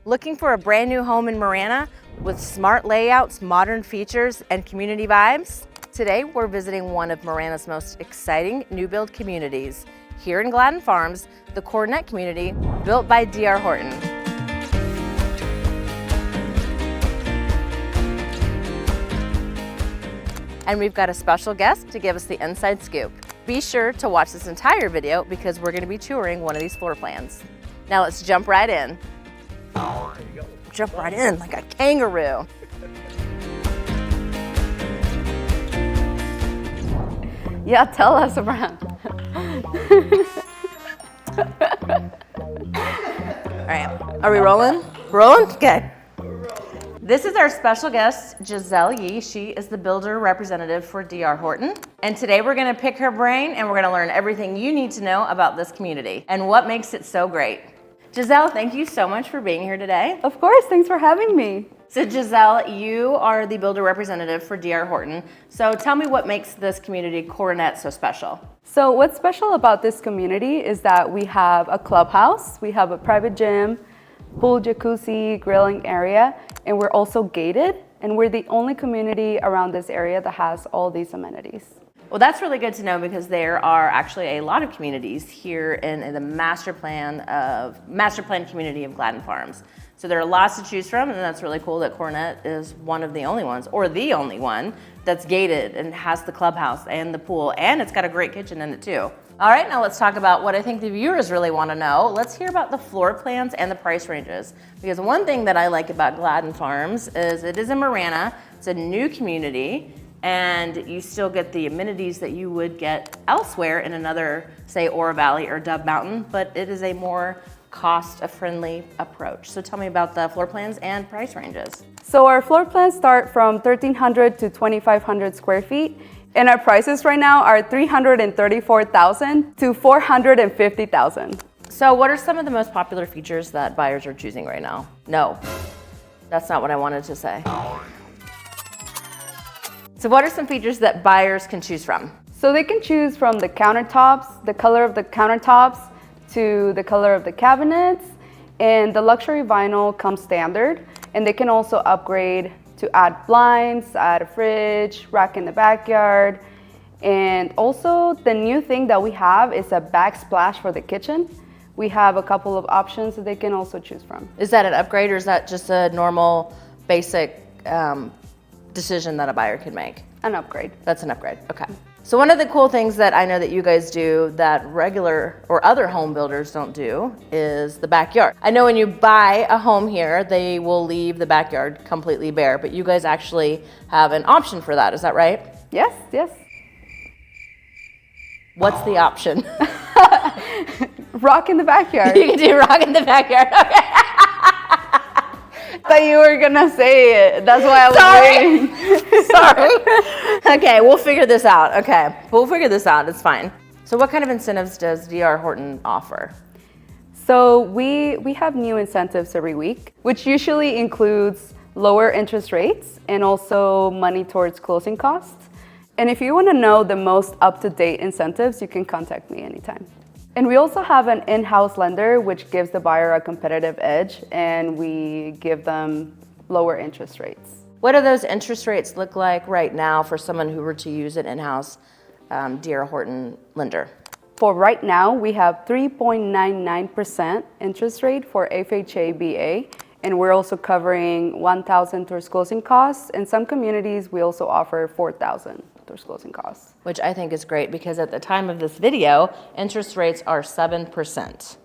Looking for a brand new home in Marana with smart layouts, modern features, and community vibes? Today, we're visiting one of Marana's most exciting new build communities. Here in Gladden Farms, the Coronet community, built by DR Horton. And we've got a special guest to give us the inside scoop. Be sure to watch this entire video because we're gonna be touring one of these floor plans. Now let's jump right in. There you go. Jump right in like a kangaroo. Yeah, tell us, Abraham. All right, are we rolling? Rolling? Okay. This is our special guest, Giselle Yee. She is the builder representative for DR Horton. And today we're gonna pick her brain and we're gonna learn everything you need to know about this community and what makes it so great. Giselle, thank you so much for being here today. Of course, thanks for having me. So Giselle, you are the builder representative for DR Horton. So tell me what makes this community Coronet so special. So what's special about this community is that we have a clubhouse, we have a private gym, pool, jacuzzi, grilling area, and we're also gated, and we're the only community around this area that has all these amenities. Well, that's really good to know because there are actually a lot of communities here in the master plan community of Gladden Farms. So there are lots to choose from, and that's really cool that Coronet is one of the only ones, or the only one, that's gated and has the clubhouse and the pool, and it's got a great kitchen in it too. All right, now let's talk about what I think the viewers really want to know. Let's hear about the floor plans and the price ranges. Because one thing that I like about Gladden Farms is it is in Marana, it's a new community, and you still get the amenities that you would get elsewhere in another, say, Ora Valley or Dove Mountain, but it is a more cost-friendly approach. So tell me about the floor plans and price ranges. So our floor plans start from 1,300 to 2,500 square feet, and our prices right now are $334,000 to $450,000. So what are some of the most popular features that buyers are choosing right now? No, that's not what I wanted to say. So what are some features that buyers can choose from? So they can choose from the countertops, the color of the countertops, to the color of the cabinets, and the luxury vinyl comes standard, and they can also upgrade to add blinds, add a fridge, rack in the backyard, and also the new thing that we have is a backsplash for the kitchen. We have a couple of options that they can also choose from. Is that an upgrade or is that just a normal basic decision that a buyer can make? An upgrade. That's an upgrade, okay. So one of the cool things that I know that you guys do that regular or other home builders don't do is the backyard. I know when you buy a home here, they will leave the backyard completely bare, but you guys actually have an option for that, is that right? Yes, yes. What's the option? Rock in the backyard. You can do rock in the backyard, okay. I thought you were gonna say it. That's why I was waiting. Sorry. Okay, we'll figure this out. Okay, we'll figure this out. It's fine. So what kind of incentives does DR Horton offer? So we have new incentives every week, which usually includes lower interest rates and also money towards closing costs. And if you want to know the most up-to-date incentives, you can contact me anytime. And we also have an in-house lender, which gives the buyer a competitive edge, and we give them lower interest rates. What do those interest rates look like right now for someone who were to use an in-house DR Horton lender? For right now, we have 3.99% interest rate for FHA BA, and we're also covering $1,000 towards closing costs. In some communities, we also offer $4,000 towards closing costs. Which I think is great because at the time of this video, interest rates are 7%.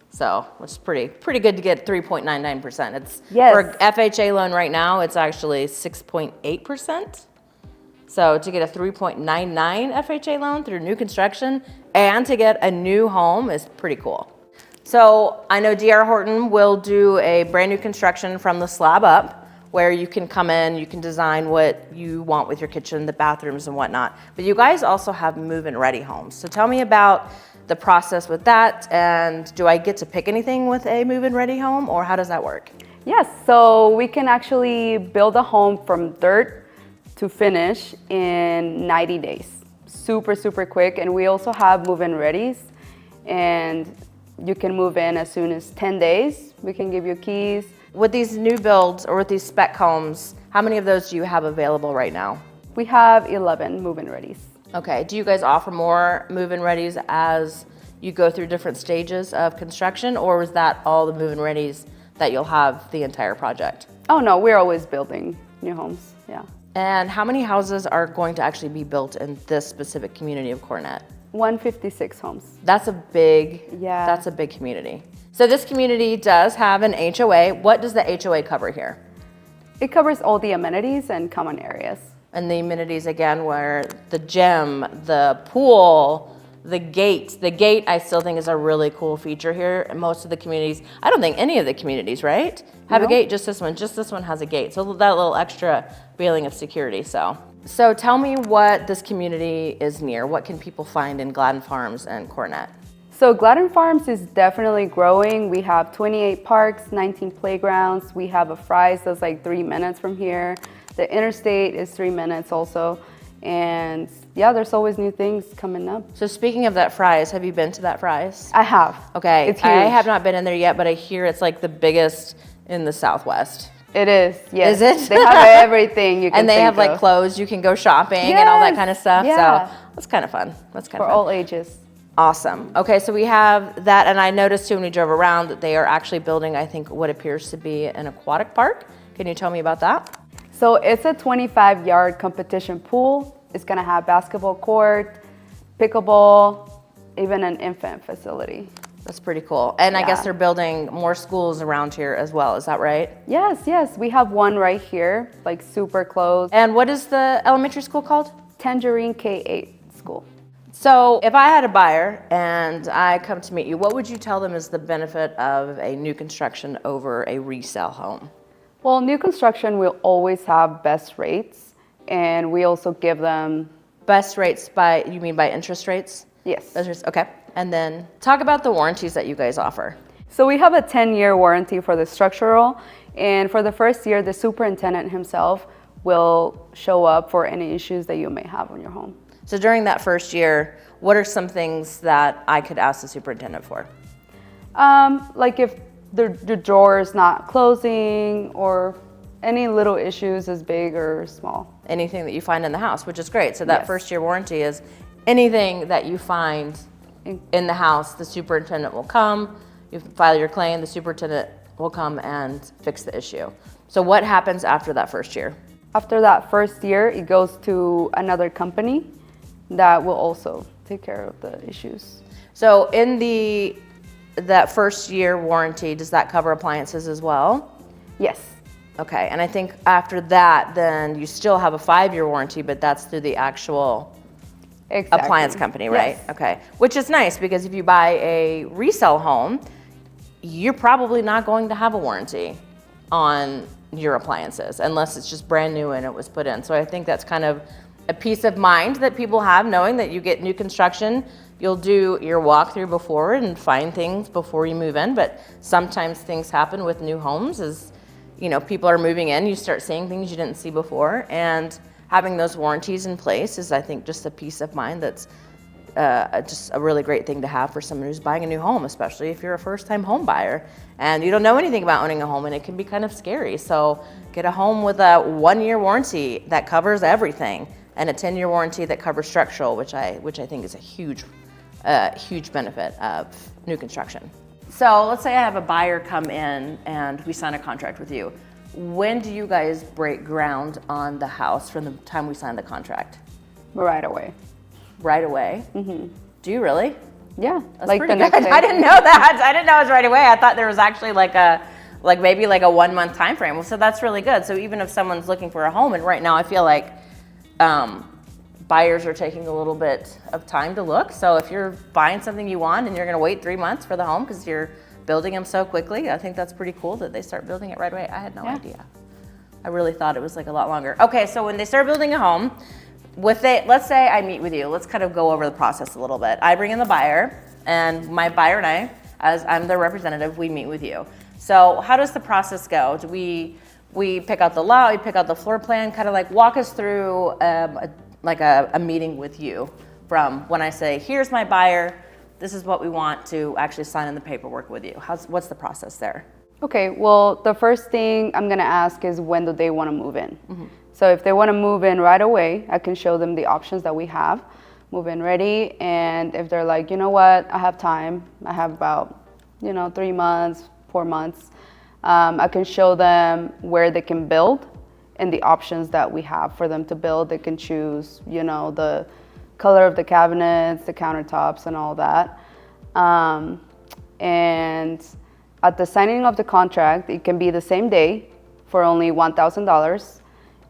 So it's pretty good to get 3.99%. It's yes. For FHA loan right now, it's actually 6.8%. So to get a 3.99 FHA loan through new construction and to get a new home is pretty cool. So I know DR Horton will do a brand new construction from the slab up, where you can come in, you can design what you want with your kitchen, the bathrooms and whatnot. But you guys also have move-in ready homes. So tell me about the process with that, and do I get to pick anything with a move-in ready home, or how does that work? Yes, so we can actually build a home from dirt to finish in 90 days. Super, super quick, and we also have move-in readies, and you can move in as soon as 10 days We can give you keys. With these new builds or with these spec homes, how many of those do you have available right now? We have 11 move-in readies. Okay, do you guys offer more move-in readies as you go through different stages of construction, or was that all the move-in readies that you'll have the entire project? Oh no, we're always building new homes, yeah. And how many houses are going to actually be built in this specific community of Cornet? 156 homes. That's a big, Yeah. That's a big community. So this community does have an HOA. What does the HOA cover here? It covers all the amenities and common areas. And the amenities again were the gym, the pool, the gate. The gate I still think is a really cool feature here. And most of the communities, I don't think any of the communities, right? Have a No. gate, just this one has a gate. So that little extra feeling of security, So tell me what this community is near. What can people find in Gladden Farms and Cornet? So Gladden Farms is definitely growing. We have 28 parks, 19 playgrounds. We have a Fry's that's like 3 minutes from here. The interstate is 3 minutes also. And yeah, there's always new things coming up. So speaking of that Fry's, have you been to that Fry's? I have. Okay, It's huge. I have not been in there yet, but I hear it's like the biggest in the Southwest. It is, yes. Is it? They have everything you can And they think have like of. clothes, you can go shopping and all that Yes, kind of stuff. yeah. So that's kind of fun. That's kind For of fun. all ages. Awesome. Okay, so we have that, and I noticed too when we drove around that they are actually building, I think, what appears to be an aquatic park. Can you tell me about that? So it's a 25-yard competition pool. It's gonna have basketball court, pickleball, even an infant facility. That's pretty cool. And I guess Yeah. they're building more schools around here as well. Is that right? Yes, we have one right here, like super close. And what is the elementary school called? Tangerine K-8 school. So if I had a buyer and I come to meet you, what would you tell them is the benefit of a new construction over a resale home? Well, new construction will always have best rates, and we also give them, Best rates by, you mean by interest rates? yes. Okay. And then talk about the warranties that you guys offer. So we have a 10-year warranty for the structural, and for the first year, the superintendent himself will show up for any issues that you may have on your home. So during that first year, what are some things that I could ask the superintendent for? Like if the drawer is not closing, or any little issues as big or small. Anything that you find in the house, which is great. So that Yes. first year warranty is anything that you find in the house, the superintendent will come, you file your claim, the superintendent will come and fix the issue. So what happens after that first year? After that first year, it goes to another company that will also take care of the issues. So in that first year warranty, does that cover appliances as well? Yes. Okay, and I think after that, then you still have a 5-year warranty, but that's through the actual Exactly. appliance company, right? Yes. Okay, which is nice because if you buy a resale home, you're probably not going to have a warranty on your appliances unless it's just brand new and it was put in. So I think that's kind of a peace of mind that people have knowing that you get new construction. You'll do your walkthrough before and find things before you move in, but sometimes things happen with new homes as, you know, people are moving in, you start seeing things you didn't see before, and having those warranties in place is, I think, just a peace of mind that's just a really great thing to have for someone who's buying a new home, especially if you're a first-time home buyer and you don't know anything about owning a home, and it can be kind of scary. So get a home with a 1-year warranty that covers everything and a 10-year warranty that covers structural, which I think is a huge benefit of new construction. So let's say I have a buyer come in and we sign a contract with you. When do you guys break ground on the house from the time we sign the contract? Right away. Right away? Mm-hmm. Do you really? Yeah. That's like pretty the next good. day. I didn't know that. I didn't know it was right away. I thought there was actually maybe a 1-month time frame. Well, so that's really good. So even if someone's looking for a home, and right now I feel like buyers are taking a little bit of time to look. So if you're buying something you want and you're going to wait 3 months for the home because you're building them so quickly, I think that's pretty cool that they start building it right away. I had no idea. I really thought it was like a lot longer. Okay, so when they start building a home, let's say I meet with you. Let's kind of go over the process a little bit. I bring in the buyer, and my buyer and I, as I'm their representative, we meet with you. So how does the process go? Do we pick out the lot, we pick out the floor plan, kind of like walk us through a meeting with you from when I say, here's my buyer, this is what we want, to actually sign in the paperwork with you. What's the process there? Okay, well, the first thing I'm gonna ask is when do they wanna move in? So if they wanna move in right away, I can show them the options that we have, move in ready, and if they're like, you know what, I have time, I have about, 3 months, 4 months, I can show them where they can build and the options that we have for them to build. They can choose, the color of the cabinets, the countertops, and all that. And at the signing of the contract, it can be the same day for only $1,000.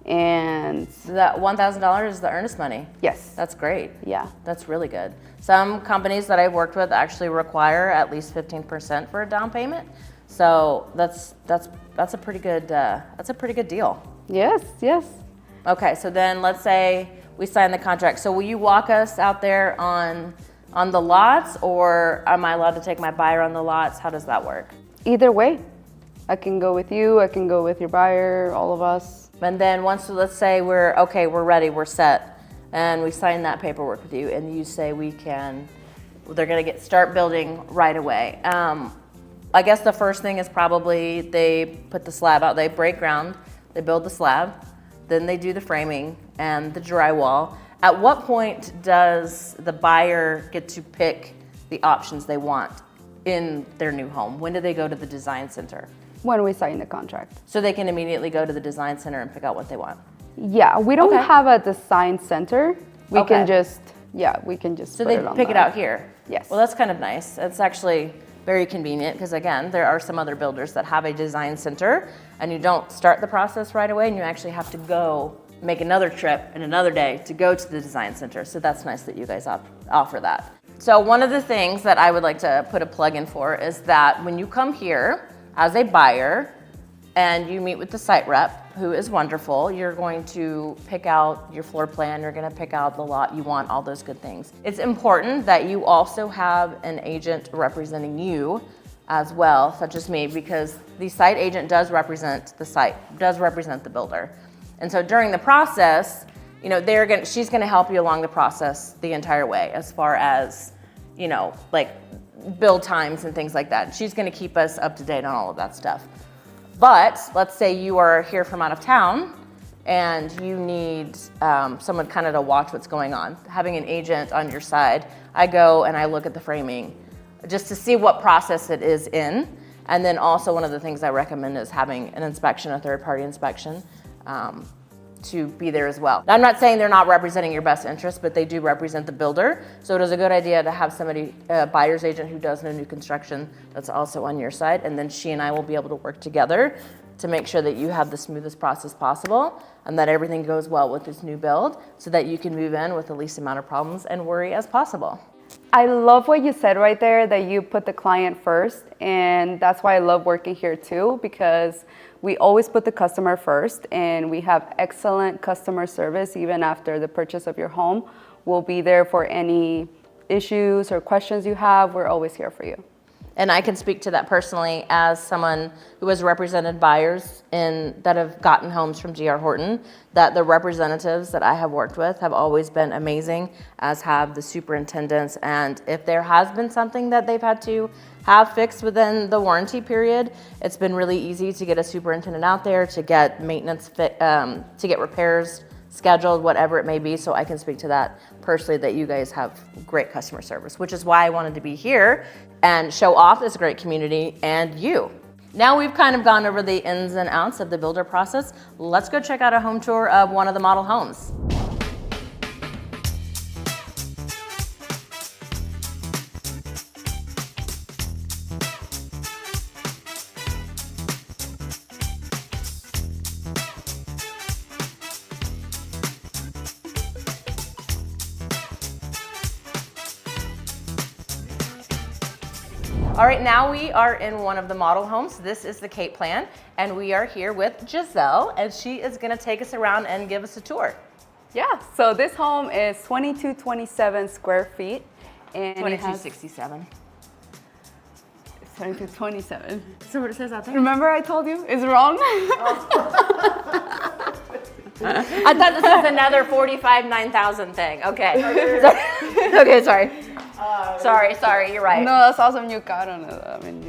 And That $1,000 is the earnest money. yes, That's great. yeah. That's really good. Some companies that I've worked with actually require at least 15% for a down payment. So that's a pretty good deal. Yes, yes. Okay, so then let's say we sign the contract. So will you walk us out there on the lots, or am I allowed to take my buyer on the lots? How does that work? Either way, I can go with you, I can go with your buyer, all of us. And then once, let's say we're ready, we're set, and we sign that paperwork with you, and you say they're gonna start building right away. I guess the first thing is probably they put the slab out, they break ground, they build the slab, then they do the framing and the drywall. At what point does the buyer get to pick the options they want in their new home? When do they go to the design center? When we sign the contract. So they can immediately go to the design center and pick out what they want. Yeah, we don't Okay. have a design center. We Okay. can just So put they it on pick it the- out here? Yes. Well, that's kind of nice. It's actually very convenient because, again, there are some other builders that have a design center and you don't start the process right away and you actually have to go make another trip in another day to go to the design center. So that's nice that you guys offer that. So one of the things that I would like to put a plug in for is that when you come here as a buyer and you meet with the site rep, who is wonderful, you're going to pick out your floor plan, you're gonna pick out the lot you want, all those good things. It's important that you also have an agent representing you as well, such as me, because the site agent does represent the site, does represent the builder. And so during the process, she's gonna help you along the process the entire way as far as, like build times and things like that. She's gonna keep us up to date on all of that stuff. But let's say you are here from out of town and you need someone kind of to watch what's going on. Having an agent on your side, I go and I look at the framing just to see what process it is in. And then also one of the things I recommend is having an inspection, a third-party inspection, to be there as well. Now, I'm not saying they're not representing your best interest, but they do represent the builder. So it is a good idea to have somebody, a buyer's agent who does no new construction, that's also on your side. And then she and I will be able to work together to make sure that you have the smoothest process possible and that everything goes well with this new build so that you can move in with the least amount of problems and worry as possible. I love what you said right there, that you put the client first. And that's why I love working here too, because we always put the customer first and we have excellent customer service even after the purchase of your home. We'll be there for any issues or questions you have. We're always here for you. And I can speak to that personally as someone who has represented buyers that have gotten homes from DR Horton, that the representatives that I have worked with have always been amazing, as have the superintendents. And if there has been something that they've had to have fixed within the warranty period, it's been really easy to get a superintendent out there to get maintenance, to get repairs scheduled, whatever it may be. So I can speak to that personally, that you guys have great customer service, which is why I wanted to be here and show off this great community and you. Now we've kind of gone over the ins and outs of the builder process. Let's go check out a home tour of one of the model homes. All right, now we are in one of the model homes. This is the Cape Plan, and we are here with Giselle, and she is gonna take us around and give us a tour. Yeah, so this home is 2227 square feet. And 2267. 2227. So what it says out there? Remember I told you it's wrong? I thought this was another 45, 9,000 thing. Okay. Okay, sorry. Sorry, you're right. No, that's awesome. You got on it. I mean,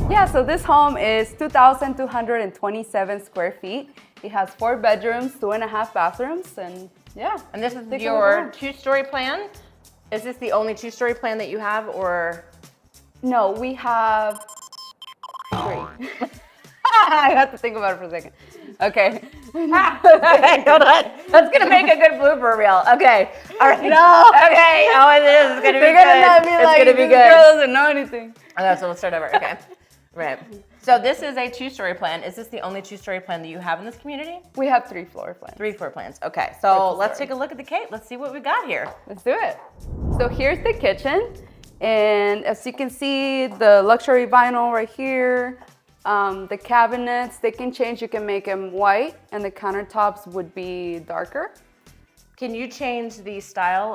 Yeah, so this home is 2,227 square feet. It has 4 bedrooms, 2.5 bathrooms, and yeah. And this is your 2-story plan? Is this the only 2-story plan that you have, or? No, we have 3. I have to think about it for a second. Okay. Okay, hold on. That's gonna make a good blooper reel. Okay. All right. No. Okay. Oh, it is. It's gonna be They're good. gonna not be It's like, gonna be this good. girl doesn't know anything. Okay, so let's start over. Okay. Right. So this is a 2-story plan. Is this the only 2-story plan that you have in this community? We have 3 floor plans. 3 floor plans. Okay. So let's take a look at the cake. Let's see what we got here. Let's do it. So here's the kitchen. And as you can see, the luxury vinyl right here, the cabinets, they can change. You can make them white, and the countertops would be darker. Can you change the style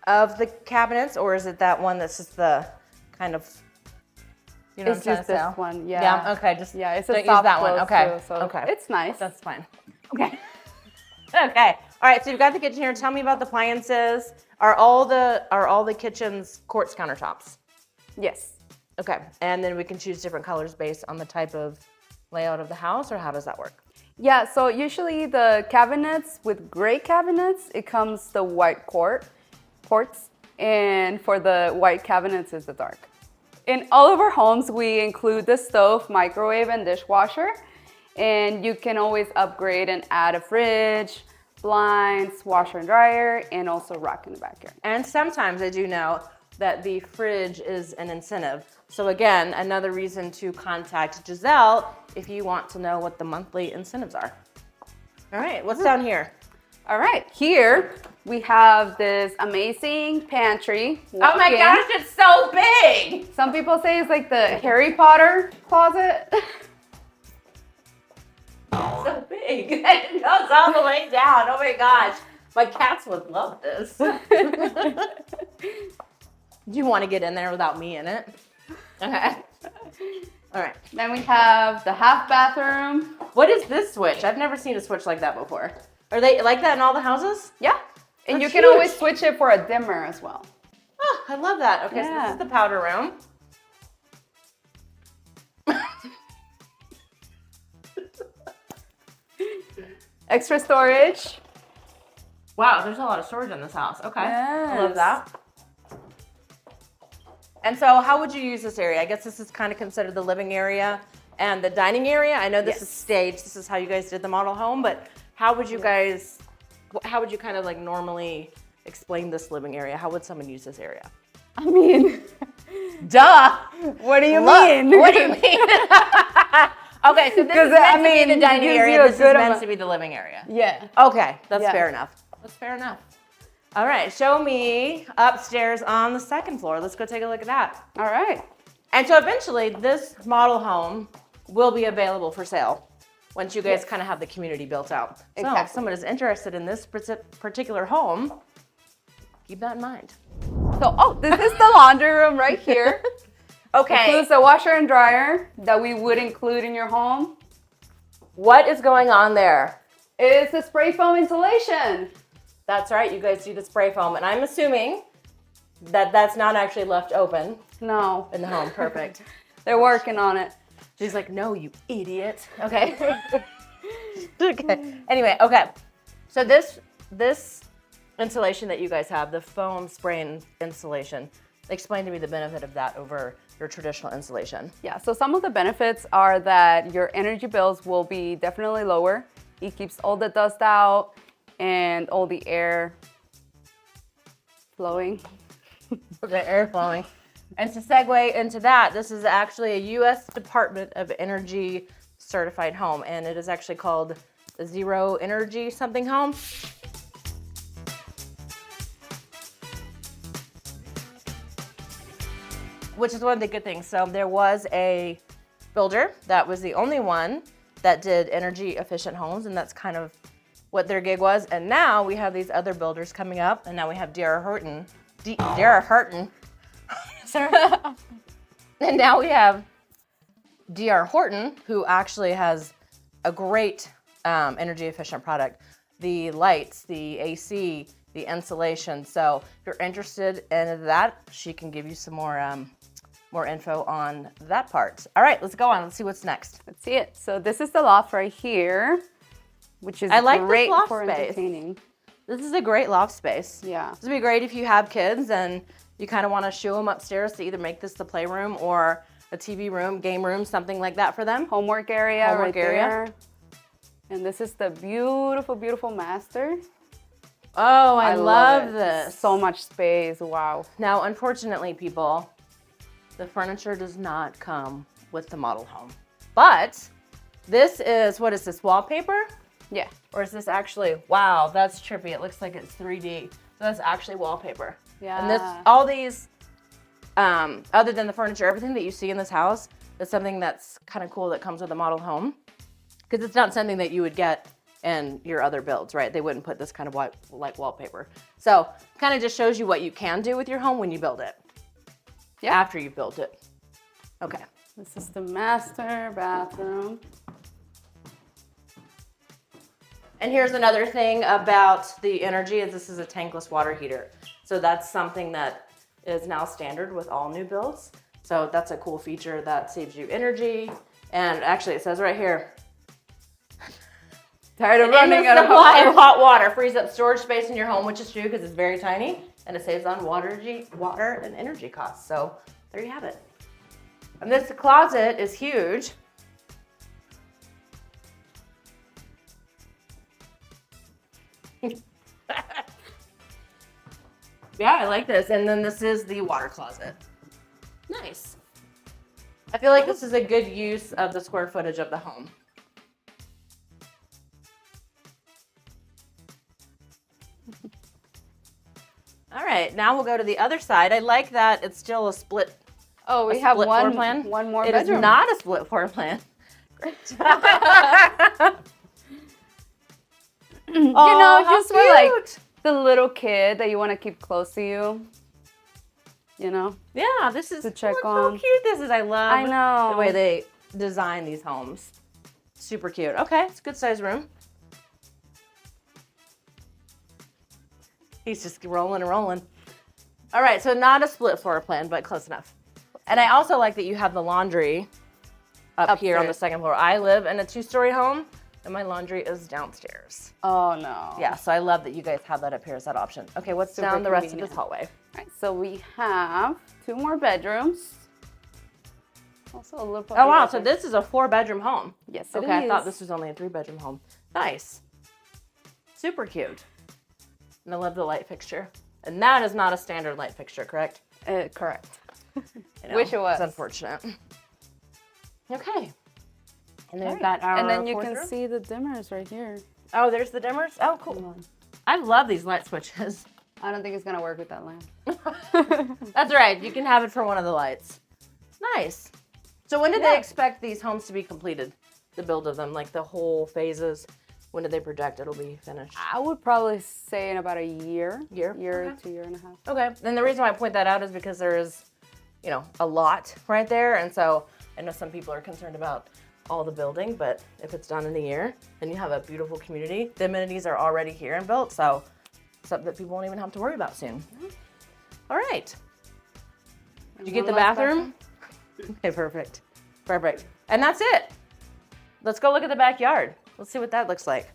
of the cabinets, or is it that one that's just the kind of, you know It's what I'm just trying to this say? one, yeah. Yeah, okay, just Yeah, it's don't a use soft that one. close Okay. too, so okay. it's nice. That's fine. Okay. Okay. All right, so you've got the kitchen here. Tell me about the appliances. Are all the kitchens quartz countertops? Yes. Okay. And then we can choose different colors based on the type of layout of the house, or how does that work? Yeah, so usually the cabinets with gray cabinets, it comes the white quartz, and for the white cabinets is the dark. In all of our homes, we include the stove, microwave, and dishwasher, and you can always upgrade and add a fridge, blinds, washer and dryer, and also rack in the backyard. And sometimes I do know that the fridge is an incentive. So again, another reason to contact Giselle if you want to know what the monthly incentives are. All right, what's down here? All right, here we have this amazing pantry. Oh my Walk-in. gosh, it's so big! Some people say it's like the Harry Potter closet. So big. It goes all the way down. Oh my gosh. My cats would love this. Do you want to get in there without me in it? Okay. All right. Then we have the half bathroom. What is this switch? I've never seen a switch like that before. Are they like that in all the houses? Yeah. And That's you can huge. always switch it for a dimmer as well. Oh, I love that. Okay, so Yeah. this is the powder room. Extra storage. Wow, there's a lot of storage in this house. Okay. I love Yes. that. And so how would you use this area? I guess this is kind of considered the living area and the dining area. I know this is staged. This is how you guys did the model home, but how would you guys, how would you kind of like normally explain this living area? How would someone use this area? I mean, Duh. what do you Look, mean? what do you mean? Okay, so this is meant to be the dining it gives area. you a This is good meant amount- to be the living area. Yeah. Okay, that's Yeah. fair enough. That's fair enough. All right, show me upstairs on the second floor. Let's go take a look at that. All right. And so eventually this model home will be available for sale once you guys kind of have the community built out. So if Exactly. someone is interested in this particular home, keep that in mind. So, oh, this is the laundry room right here. Okay, Includes the washer and dryer that we would include in your home. what is going on there? It's the spray foam insulation. That's right, you guys do the spray foam, and I'm assuming that that's not actually left open No, in the home. Perfect. they're working on it. She's like, no, you idiot. Okay. Okay. Anyway, okay. So this insulation that you guys have, the foam spray insulation, explain to me the benefit of that over your traditional insulation. Yeah, so some of the benefits are that your energy bills will be definitely lower. It keeps all the dust out and all the air flowing. The air flowing. And to segue into that, this is actually a U.S. Department of Energy certified home, and it is actually called the Zero Energy something home. Which is one of the good things. So there was a builder that was the only one that did energy efficient homes, and that's kind of what their gig was. And now we have these other builders coming up, and now we have DR Horton. DR Horton. Sorry. And now we have DR Horton, who actually has a great energy efficient product. The lights, the AC, the insulation. So if you're interested in that, she can give you some more more info on that part. All right, let's go on. Let's see what's next. Let's see it. So this is the loft right here, which is I like great this loft for space. entertaining. This is a great loft space. Yeah. This would be great if you have kids and you kind of want to shoo them upstairs to either make this the playroom or a TV room, game room, something like that for them. Homework area Homework right area. there. And this is the beautiful, beautiful master. Oh, I love it. this. So much space. Wow. Now, unfortunately, people, the furniture does not come with the model home. But this is, what is this, wallpaper? Yeah. Or is this actually, wow, that's trippy. It looks like it's 3D. So that's actually wallpaper. Yeah. And this, all these, other than the furniture, everything that you see in this house is something that's kind of cool that comes with a model home. Because it's not something that you would get in your other builds, right? They wouldn't put this kind of like wallpaper. So kind of just shows you what you can do with your home when you build it. Yeah. After you've built it. Okay. This is the master bathroom. And here's another thing about the energy is this is a tankless water heater. So that's something that is now standard with all new builds. So that's a cool feature that saves you energy. And actually it says right here, Tired of running out of supply water. of hot water frees up storage space in your home, which is true because it's very tiny and it saves on water and energy costs. So there you have it. And this closet is huge. Yeah, I like this. And then this is the water closet. Nice. I feel like this is a good use of the square footage of the home. All right, now we'll go to the other side. I like that it's still a split. Oh, we have floor one more It bedroom. is not a split floor plan. Great. You know, how just for like cute. the little kid that you want to keep close to you. You know? Yeah, this is To check look on. how cute this is. I love I know. the way they design these homes. Super cute. Okay, it's a good size room. He's just rolling and rolling. All right, so not a split floor plan, but close enough. And I also like that you have the laundry up here on the Upstairs. second floor. I live in a 2-story home, and my laundry is downstairs. Oh no. Yeah, so I love that you guys have that up here as that option. Okay, what's Super down the rest of convenient. this hallway? All right, so we have 2 more bedrooms. Also a little. Oh wow, so this is a 4-bedroom home. Yes, it Okay, I thought is. this was only a 3-bedroom home. Nice. Super cute. And I love the light fixture. And that is not a standard light fixture, correct? Correct. I know, Wish it was. It's unfortunate. Okay. And then we've Alright, got our and then you fourth can room. see the dimmers right here. Oh, there's the dimmers? Oh, cool. I love these light switches. I don't think it's gonna work with that lamp. That's right. You can have it for one of the lights. Nice. So when did they expect these homes to be completed? The build of them, like the whole phases? When did they project it'll be finished? I would probably say in about a year. Year? Year Okay. to year and a half. Okay. And the reason why I point that out is because there is, a lot right there. And so I know some people are concerned about all the building, but if it's done in a year, then you have a beautiful community. The amenities are already here and built, so something that people won't even have to worry about soon. All right. Did you get the One last bathroom? Okay, perfect. Perfect. And that's it. Let's go look at the backyard. Let's see what that looks like.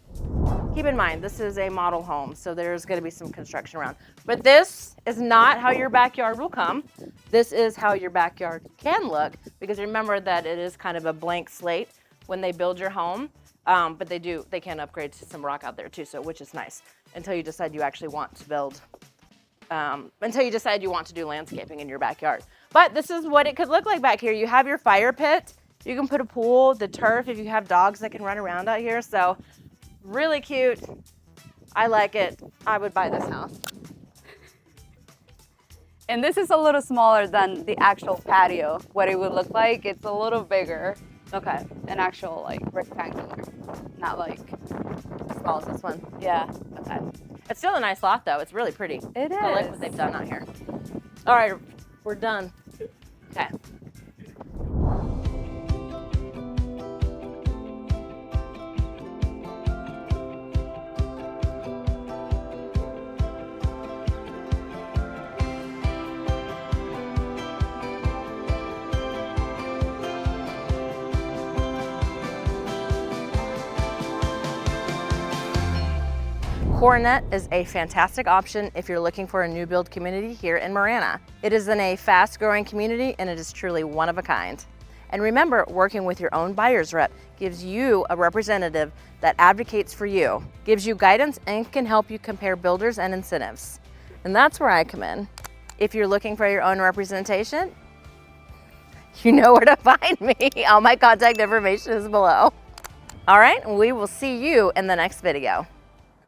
Keep in mind, this is a model home, so there's gonna be some construction around. But this is not how your backyard will come. This is how your backyard can look, because remember that it is kind of a blank slate when they build your home. But they can upgrade to some rock out there too, so which is nice, until you decide you actually want to build, until you decide you want to do landscaping in your backyard. But this is what it could look like back here. You have your fire pit. You can put a pool, the turf, if you have dogs that can run around out here. So really cute. I like it. I would buy this house. And this is a little smaller than the actual patio. What it would look like, it's a little bigger. Okay. An actual like rectangular, not like. As small as this one. Yeah. Okay. It's still a nice lot though. It's really pretty. It I like is. what they've done out here. All right, we're done. Okay. Coronet is a fantastic option if you're looking for a new build community here in Marana. It is in a fast-growing community and it is truly one of a kind. And remember, working with your own buyer's rep gives you a representative that advocates for you, gives you guidance, and can help you compare builders and incentives. And that's where I come in. If you're looking for your own representation, you know where to find me. All my contact information is below. All right, we will see you in the next video.